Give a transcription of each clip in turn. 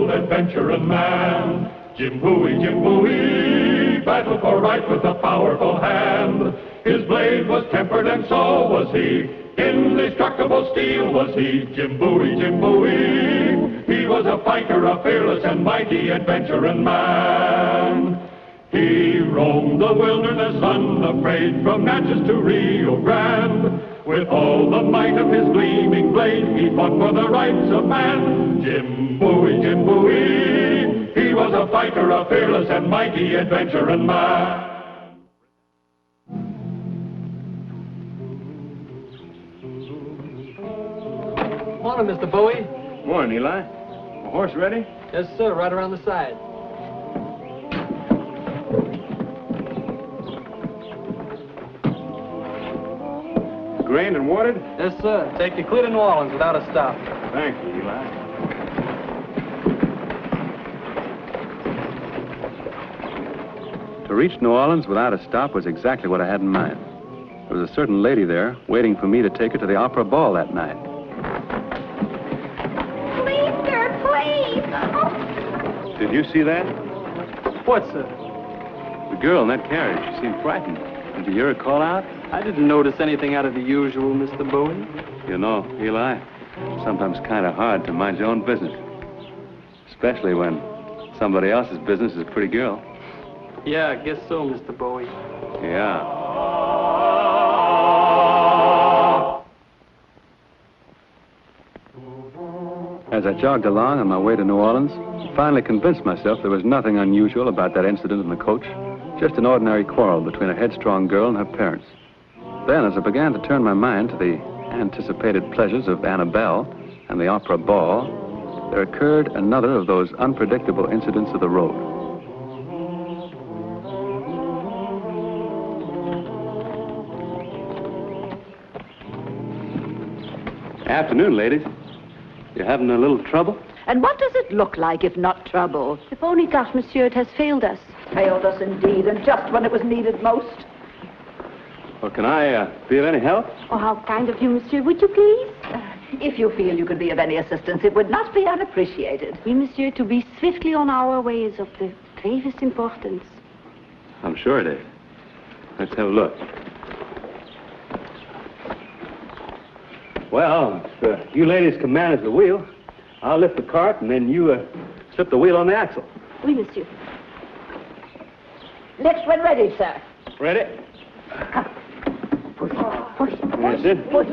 bold adventuring man. Jim Bowie, battled for right with a powerful hand. His blade was tempered and so was he. Indestructible steel was he. Jim Bowie. He was a fighter, a fearless and mighty adventuring man. He roamed the wilderness unafraid, from Natchez to Rio Grande. With all the might of his gleaming blade, he fought for the rights of man. Jim Bowie. He was a fighter, a fearless and mighty adventuring man. Morning, Mr. Bowie. Morning, Eli. A horse ready? Yes, sir, right around the side. Grained and watered? Yes, sir. Take you clear to New Orleans without a stop. Thank you, Eli. To reach New Orleans without a stop was exactly what I had in mind. There was a certain lady there waiting for me to take her to the opera ball that night. Please, sir, please. Oh. Did you see that? What, sir? The girl in that carriage. She seemed frightened. Did you hear her call out? I didn't notice anything out of the usual, Mr. Bowie. You know, Eli, it's sometimes kind of hard to mind your own business. Especially when somebody else's business is a pretty girl. Yeah, I guess so, Mr. Bowie. Yeah. As I jogged along on my way to New Orleans, I finally convinced myself there was nothing unusual about that incident in the coach. Just an ordinary quarrel between a headstrong girl and her parents. Then, as I began to turn my mind to the anticipated pleasures of Annabelle and the opera ball, there occurred another of those unpredictable incidents of the road. Afternoon, ladies. You having a little trouble? And what does it look like if not trouble? If only that, monsieur, it has failed us. Failed us indeed, and just when it was needed most. Well, can I be of any help? Oh, how kind of you, monsieur. Would you please? If you feel you could be of any assistance, it would not be unappreciated. Oui, monsieur, to be swiftly on our way is of the gravest importance. I'm sure it is. Let's have a look. Well, if you ladies can manage the wheel, I'll lift the cart and then you slip the wheel on the axle. Oui, monsieur. Next when ready, sir. Ready? Push. That's it. Push.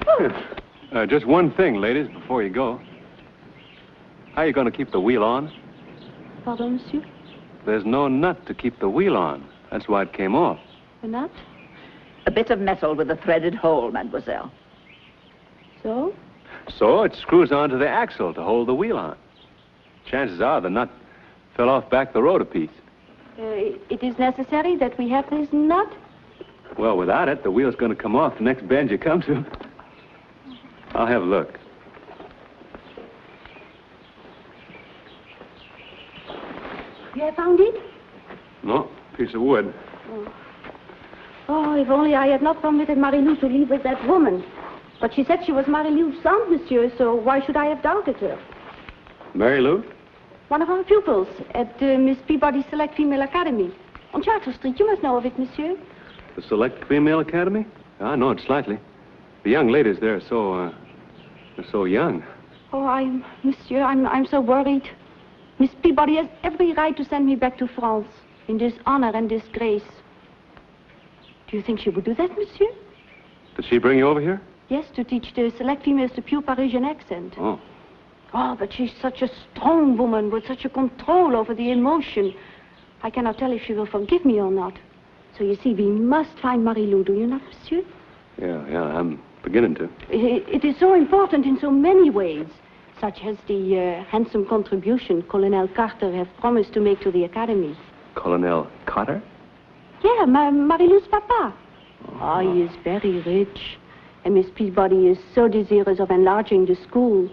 Good. Just one thing, ladies, before you go. How are you going to keep the wheel on? Pardon, monsieur? There's no nut to keep the wheel on. That's why it came off. A nut? A bit of metal with a threaded hole, mademoiselle. So? So it screws onto the axle to hold the wheel on. Chances are the nut fell off back the road a piece. It is necessary that we have this nut? Well, without it, the wheel's going to come off the next bend you come to. I'll have a look. You have found it? No, piece of wood. Oh, if only I had not permitted Marie-Lou to leave with that woman. But she said she was Marie-Lou's son, monsieur, so why should I have doubted her? Mary Lou? One of our pupils at Miss Peabody's Select Female Academy. On Charter Street. You must know of it, monsieur. The Select Female Academy? I know it slightly. The young ladies there are so young. Oh, monsieur, I'm so worried. Miss Peabody has every right to send me back to France in dishonor and disgrace. Do you think she would do that, monsieur? Did she bring you over here? Yes, to teach the select females the pure Parisian accent. Oh. Oh, but she's such a strong woman with such a control over the emotion. I cannot tell if she will forgive me or not. So you see, we must find Marie-Lou, do you not, monsieur? Yeah, I'm beginning to. It is so important in so many ways, such as the handsome contribution Colonel Carter have promised to make to the Academy. Colonel Carter? Yeah, Marie-Lou's papa. Oh, he is very rich. And Miss Peabody is so desirous of enlarging the school.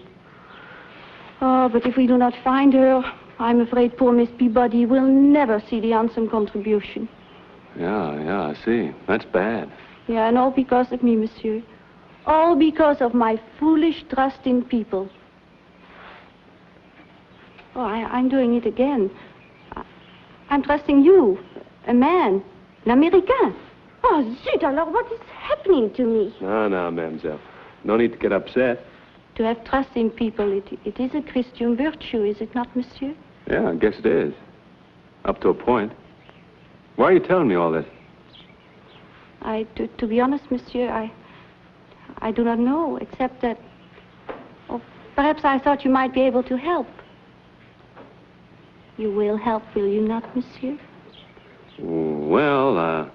Oh, but if we do not find her, I'm afraid poor Miss Peabody will never see the handsome contribution. Yeah, I see. That's bad. Yeah, and all because of me, monsieur. All because of my foolish trust in people. Oh, I'm doing it again. I'm trusting you, a man, an American. Oh, zut, alors what is happening to me? No, mademoiselle. No need to get upset. To have trust in people, it is a Christian virtue, is it not, monsieur? Yeah, I guess it is. Up to a point. Why are you telling me all this? To be honest, monsieur, I do not know, except that... Oh, perhaps I thought you might be able to help. You will help, will you not, monsieur? Well,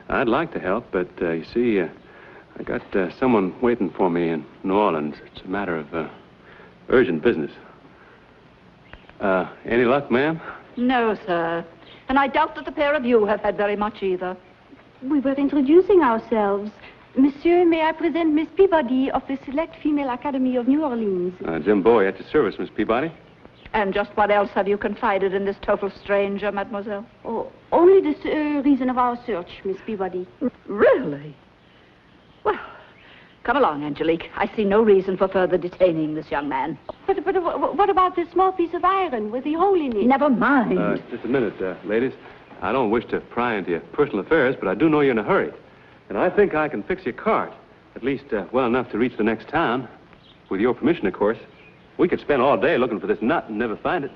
I'd like to help, but you see, I got someone waiting for me in New Orleans. It's a matter of urgent business. Any luck, ma'am? No, sir. And I doubt that the pair of you have had very much either. We were introducing ourselves. Monsieur, may I present Miss Peabody of the Select Female Academy of New Orleans? Jim Bowie at your service, Miss Peabody. And just what else have you confided in this total stranger, mademoiselle? Oh, only the reason of our search, Miss Peabody. Really? Well, come along, Angelique. I see no reason for further detaining this young man. But what about this small piece of iron with the hole in it? Never mind. Just a minute, ladies. I don't wish to pry into your personal affairs, but I do know you're in a hurry. And I think I can fix your cart, at least well enough to reach the next town. With your permission, of course. We could spend all day looking for this nut and never find it.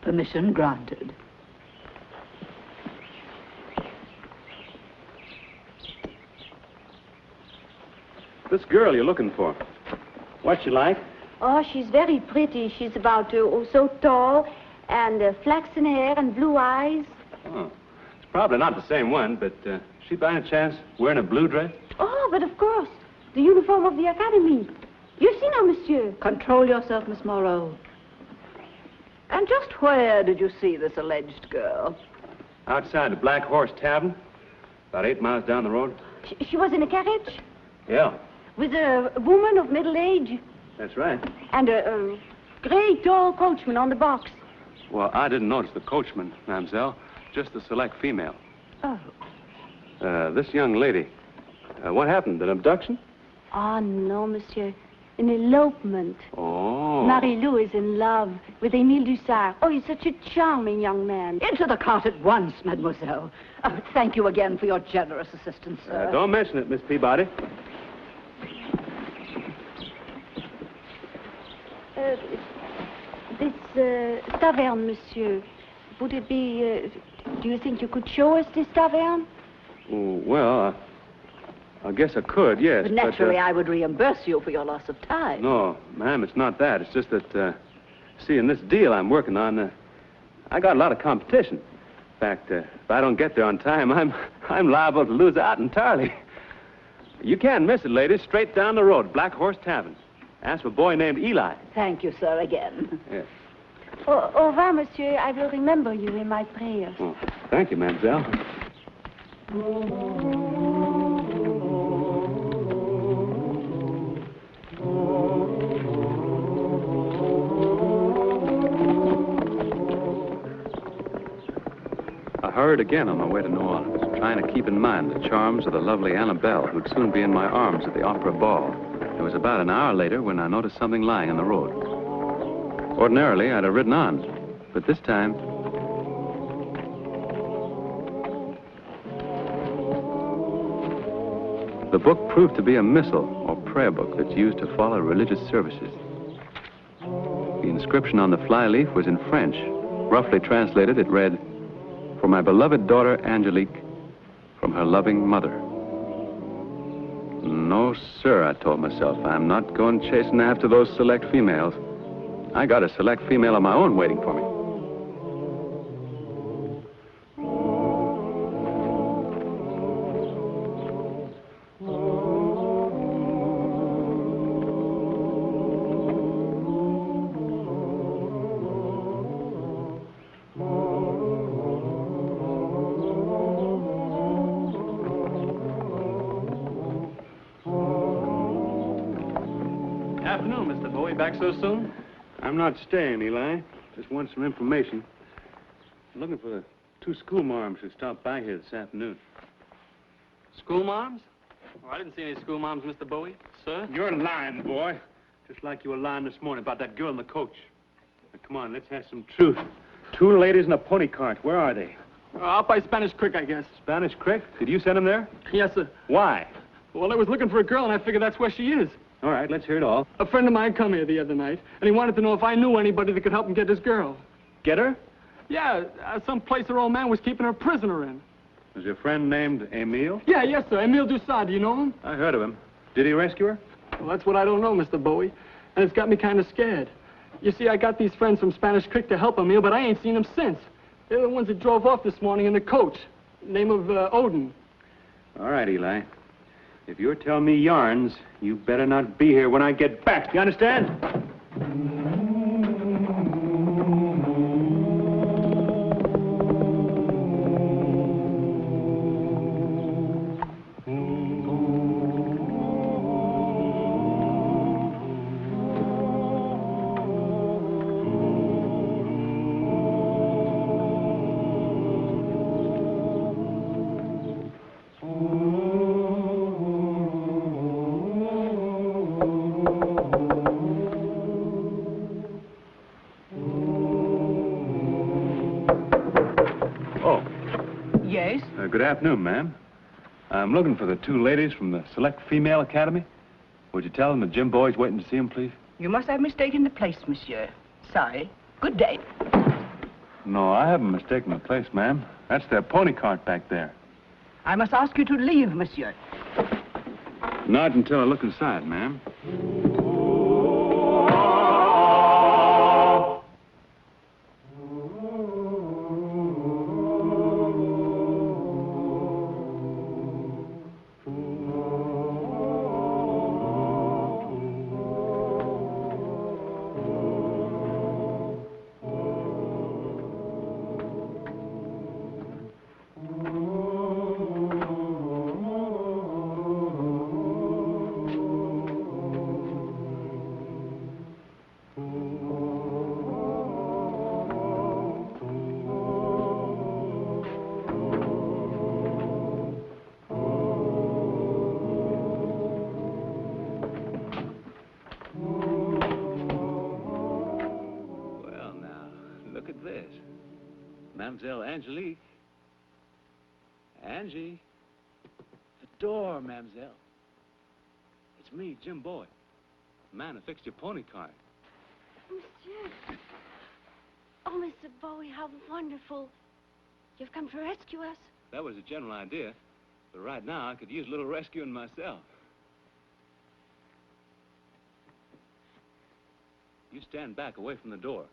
Permission granted. This girl you're looking for, what's she like? Oh, she's very pretty. She's about so tall and flaxen hair and blue eyes. Oh, it's probably not the same one, but she by any chance wearing a blue dress? Oh, but of course, the uniform of the academy. You've seen her, monsieur. Control yourself, Miss Moreau. And just where did you see this alleged girl? Outside the Black Horse Tavern, about 8 miles down the road. She was in a carriage? Yeah. With a woman of middle age? That's right. And a great tall coachman on the box. Well, I didn't notice the coachman, mademoiselle, just the select female. Oh. This young lady, what happened, an abduction? Oh, no, monsieur. An elopement. Oh. Marie-Lou is in love with Émile Dussart. Oh, he's such a charming young man. Into the cart at once, mademoiselle. Oh, thank you again for your generous assistance, sir. Don't mention it, Miss Peabody. This tavern, monsieur, would it be... do you think you could show us this tavern? Oh, well, I guess I could, yes. But naturally, I would reimburse you for your loss of time. No, ma'am, it's not that. It's just that, see, in this deal I'm working on, I got a lot of competition. In fact, if I don't get there on time, I'm liable to lose out entirely. You can't miss it, ladies. Straight down the road, Black Horse Tavern. Ask for a boy named Eli. Thank you, sir, again. Yes. Au revoir, monsieur. I will remember you in my prayers. Oh, thank you, mademoiselle. I hurried again on my way to New Orleans, trying to keep in mind the charms of the lovely Annabelle, who'd soon be in my arms at the opera ball. It was about an hour later when I noticed something lying in the road. Ordinarily, I'd have ridden on, but this time... The book proved to be a missal, or prayer book, that's used to follow religious services. The inscription on the flyleaf was in French. Roughly translated, it read, "For my beloved daughter, Angelique, from her loving mother." No, sir, I told myself. I'm not going chasing after those select females. I got a select female of my own waiting for me. Afternoon, Mr. Bowie. Back so soon? I'm not staying, Eli. Just want some information. I'm looking for the 2 schoolmarms who stopped by here this afternoon. Schoolmarms? Oh, I didn't see any schoolmarms, Mr. Bowie. Sir? You're lying, boy. Just like you were lying this morning about that girl in the coach. Now, Come on, let's have some truth. Two ladies in a pony cart. Where are they? Out by Spanish Creek, I guess. Spanish Creek? Did you send them there? Yes, sir. Why? Well, I was looking for a girl, and I figured that's where she is. All right, let's hear it all. A friend of mine come here the other night, and he wanted to know if I knew anybody that could help him get this girl. Get her? Yeah, some place her old man was keeping her prisoner in. Was your friend named Emile? Yeah, yes, sir. Emile Dussault, do you know him? I heard of him. Did he rescue her? Well, that's what I don't know, Mr. Bowie. And it's got me kind of scared. You see, I got these friends from Spanish Creek to help Emile, but I ain't seen them since. They're the ones that drove off this morning in the coach. Name of Odin. All right, Eli. If you're telling me yarns, you better not be here when I get back. You understand? Good afternoon, ma'am. I'm looking for the two ladies from the Select Female Academy. Would you tell them that Jim Bowie's waiting to see them, please? You must have mistaken the place, monsieur. Sorry. Good day. No, I haven't mistaken the place, ma'am. That's their pony cart back there. I must ask you to leave, monsieur. Not until I look inside, ma'am. Mademoiselle Angelique. Angie. The door, mademoiselle. It's me, Jim Bowie. The man who fixed your pony cart. Monsieur. Oh, Mr. Bowie, how wonderful. You've come to rescue us. That was a general idea. But right now, I could use a little rescuing myself. You stand back away from the door.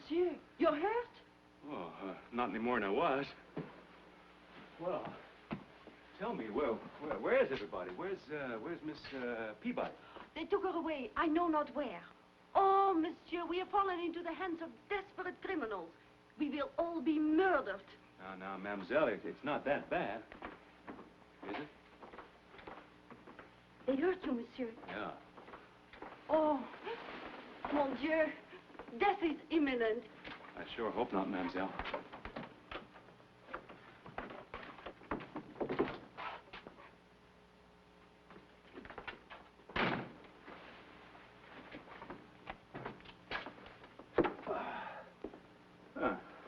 Monsieur, you're hurt? Oh, not any more than I was. Well, tell me, where is everybody? Where's Miss Peabody? They took her away, I know not where. Oh, monsieur, we have fallen into the hands of desperate criminals. We will all be murdered. Now, mademoiselle, it's not that bad. Is it? They hurt you, monsieur. Yeah. Oh, mon Dieu, death is imminent. I sure hope not, mademoiselle.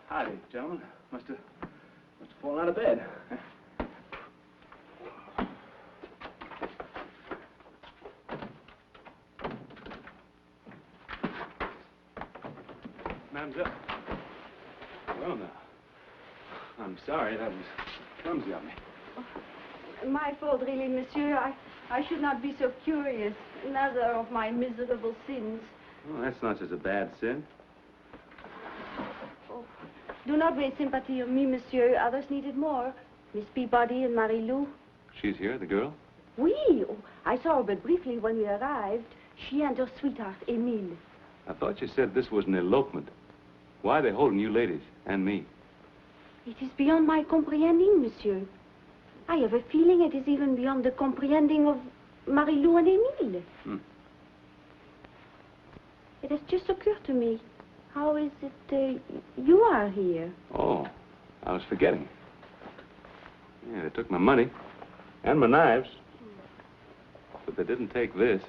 Howdy, gentlemen. Must have fallen out of bed. Mademoiselle. Well, now, I'm sorry. That was clumsy of me. My fault, really, monsieur. I should not be so curious. Another of my miserable sins. Well, that's not such a bad sin. Oh, do not waste sympathy on me, monsieur. Others need it more. Miss Peabody and Marie-Lou. She's here, the girl? Oui. Oh, I saw her but briefly when we arrived. She and her sweetheart, Emile. I thought you said this was an elopement. Why are they holding you ladies and me? It is beyond my comprehending, monsieur. I have a feeling it is even beyond the comprehending of Marie-Lou and Emile. It has just occurred to me. How is it you are here? Oh, I was forgetting. Yeah, they took my money and my knives. But they didn't take this.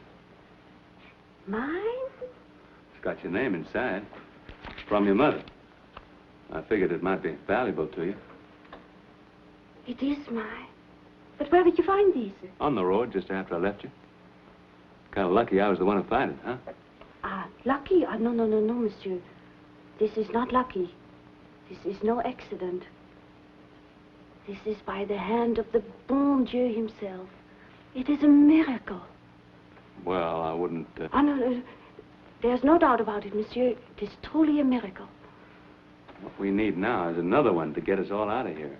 Mine? It's got your name inside. From your mother. I figured it might be valuable to you. It is mine. But where did you find these? On the road just after I left you. Kind of lucky I was the one who found it, huh? Lucky? No, monsieur. This is not lucky. This is no accident. This is by the hand of the bon Dieu himself. It is a miracle. Well, I wouldn't... No. There's no doubt about it, monsieur. It is truly a miracle. What we need now is another one to get us all out of here.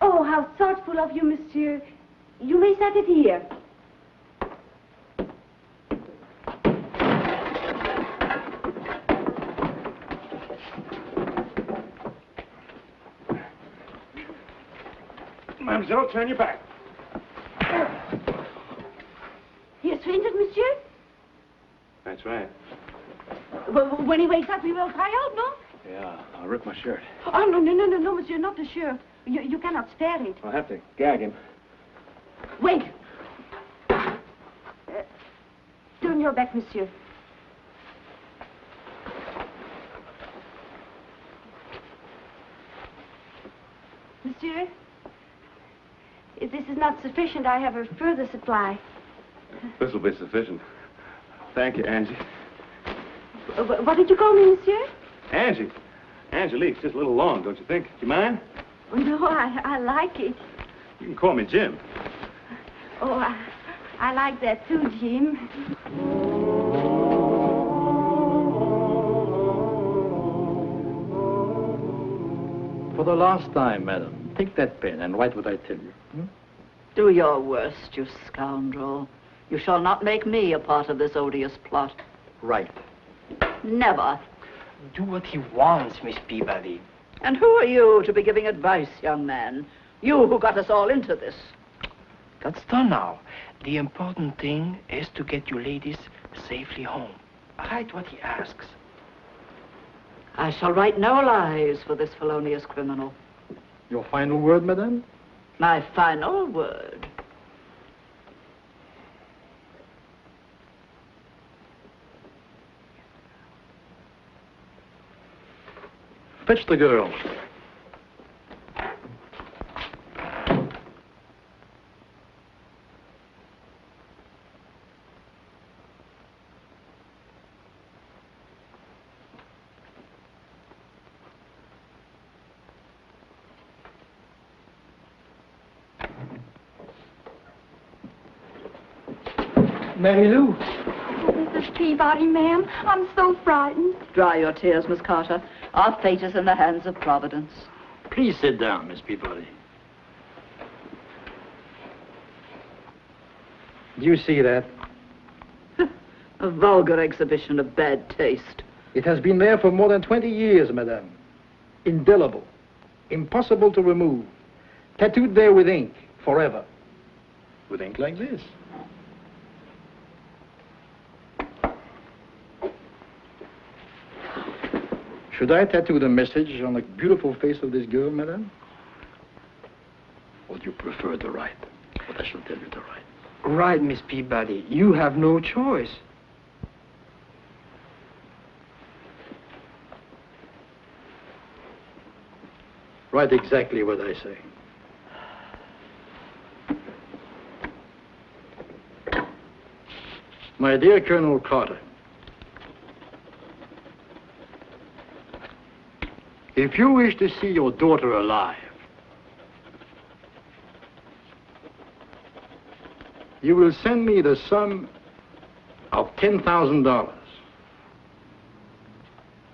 Oh, how thoughtful of you, monsieur. You may set it here. Mademoiselle, turn your back. He has fainted, monsieur? That's right. When he wakes up, we will cry out, no? Yeah, I'll rip my shirt. Oh, no, monsieur, not the shirt. You cannot spare it. I'll have to gag him. Wait. Turn your back, monsieur. Monsieur, if this is not sufficient, I have a further supply. This'll be sufficient. Thank you, Angie. What did you call me, monsieur? Angie? Angelique's just a little long, don't you think? Do you mind? No, I like it. You can call me Jim. Oh, I like that too, Jim. For the last time, madam, take that pen and write what I tell you. Do your worst, you scoundrel. You shall not make me a part of this odious plot. Right. Never. Do what he wants, Miss Peabody. And who are you to be giving advice, young man? You who got us all into this. That's done now. The important thing is to get you ladies safely home. Write what he asks. I shall write no lies for this felonious criminal. Your final word, madam? My final word. Fetch the girl. Mary Lou. Mrs. Peabody, ma'am, I'm so frightened. Dry your tears, Miss Carter. Our fate is in the hands of Providence. Please sit down, Miss Peabody. Do you see that? A vulgar exhibition of bad taste. It has been there for more than 20 years, madame. Indelible. Impossible to remove. Tattooed there with ink, forever. With ink like this. Should I tattoo the message on the beautiful face of this girl, madame? Or do you prefer to write? What I shall tell you to write. Right, Miss Peabody. You have no choice. Write exactly what I say. My dear Colonel Carter, if you wish to see your daughter alive, you will send me the sum of $10,000,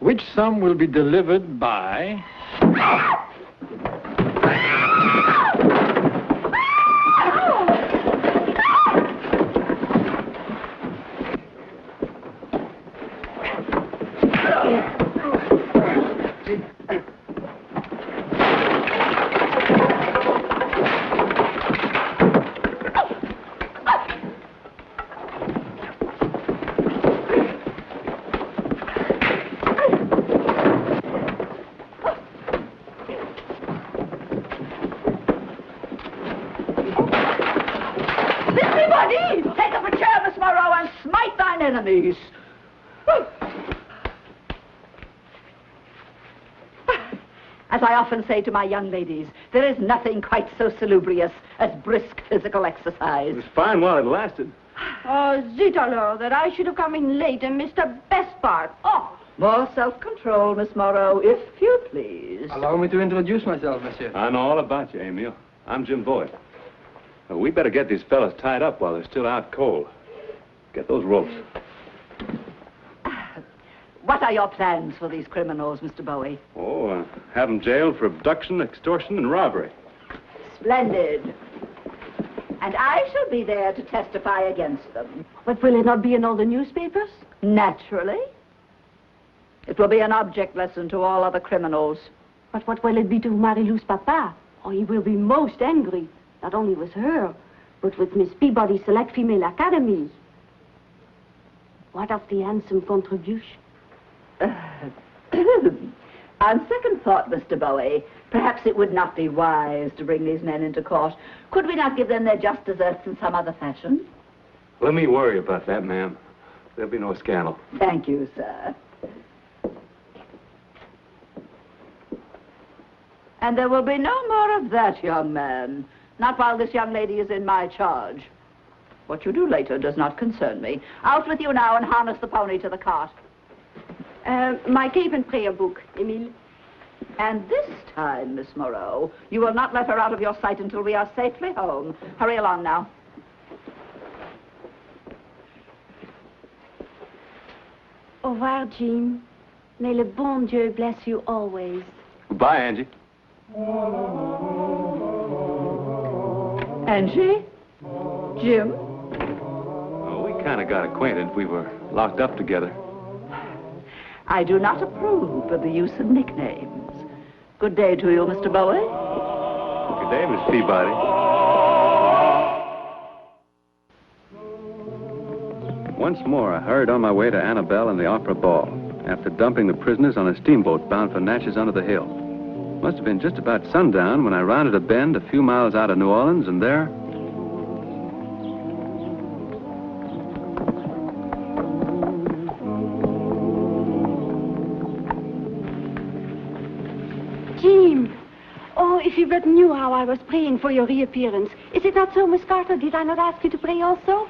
which sum will be delivered by... Peabody! Take up a chair, Miss Moreau, and smite thine enemies. As I often say to my young ladies, there is nothing quite so salubrious as brisk physical exercise. It was fine while it lasted. Oh, zut alors, that I should have come in late and missed the best part. Oh! More self-control, Miss Moreau, if you please. Allow me to introduce myself, monsieur. I know all about you, Emil. I'm Jim Bowie. We better get these fellas tied up while they're still out cold. Get those ropes. What are your plans for these criminals, Mr. Bowie? Oh, have them jailed for abduction, extortion, and robbery. Splendid. And I shall be there to testify against them. But will it not be in all the newspapers? Naturally. It will be an object lesson to all other criminals. But what will it be to Marie-Lou's papa? Oh, he will be most angry. Not only with her, but with Miss Peabody's Select Female Academy. What of the handsome contribution? On second thought, Mr. Bowie, perhaps it would not be wise to bring these men into court. Could we not give them their just deserts in some other fashion? Let me worry about that, ma'am. There'll be no scandal. Thank you, sir. And there will be no more of that, young man. Not while this young lady is in my charge. What you do later does not concern me. Out with you now and harness the pony to the cart. My cape and prayer book, Emile. And this time, Miss Moreau, you will not let her out of your sight until we are safely home. Hurry along now. Au revoir, Jim. May le bon Dieu bless you always. Goodbye, Angie. Angie? Jim? Oh, we kind of got acquainted. We were locked up together. I do not approve of the use of nicknames. Good day to you, Mr. Bowie. Good day, Miss Peabody. Once more, I hurried on my way to Annabelle and the Opera Ball, after dumping the prisoners on a steamboat bound for Natchez under the hill. Must have been just about sundown when I rounded a bend a few miles out of New Orleans, and there... Jim! Oh, if you but knew how I was praying for your reappearance. Is it not so, Miss Carter? Did I not ask you to pray also?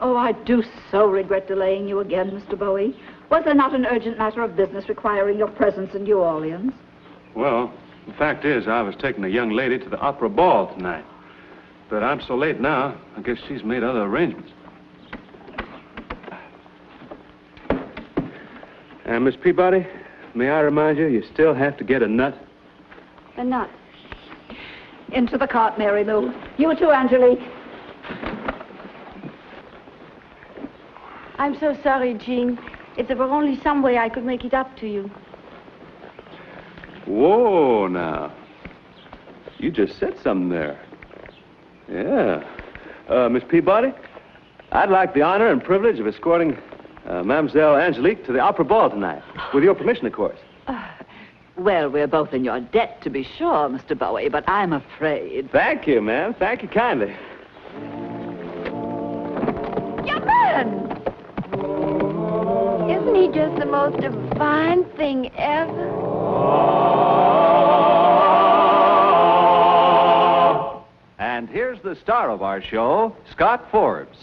Oh, I do so regret delaying you again, Mr. Bowie. Was there not an urgent matter of business requiring your presence in New Orleans? Well, the fact is, I was taking a young lady to the Opera Ball tonight. But I'm so late now, I guess she's made other arrangements. And Miss Peabody, may I remind you, you still have to get a nut? A nut. Into the cart, Mary Lou. You too, Angelique. I'm so sorry, Jean. If there were only some way I could make it up to you. Whoa, now. You just said something there. Yeah. Miss Peabody, I'd like the honor and privilege of escorting Mademoiselle Angelique to the Opera Ball tonight. With your permission, of course. Well, we're both in your debt, to be sure, Mr. Bowie, but I'm afraid... Thank you, ma'am. Thank you kindly. Young man! Isn't he just the most divine thing ever? And here's the star of our show, Scott Forbes.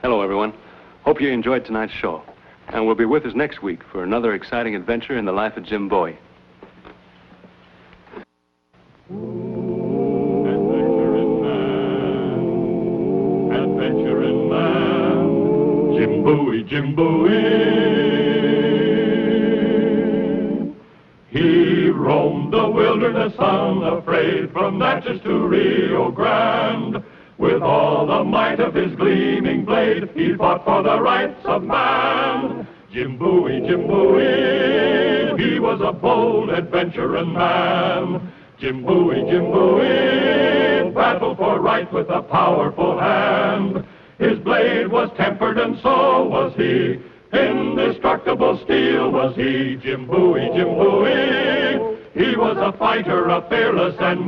Hello, everyone. Hope you enjoyed tonight's show. And will be with us next week for another exciting adventure in the life of Jim Bowie. Adventure in man, Jim Bowie, Jim Bowie. He roamed the wilderness unafraid from Natchez to Rio Grande. With all the might of his gleaming blade, he fought for the rights of man. Jim Bowie, he was a bold adventuring man. Jim Bowie, battled for right with a powerful hand. His blade was tempered and so was he. Indestructible steel was he. Jim Bowie, he was a fighter, a fearless and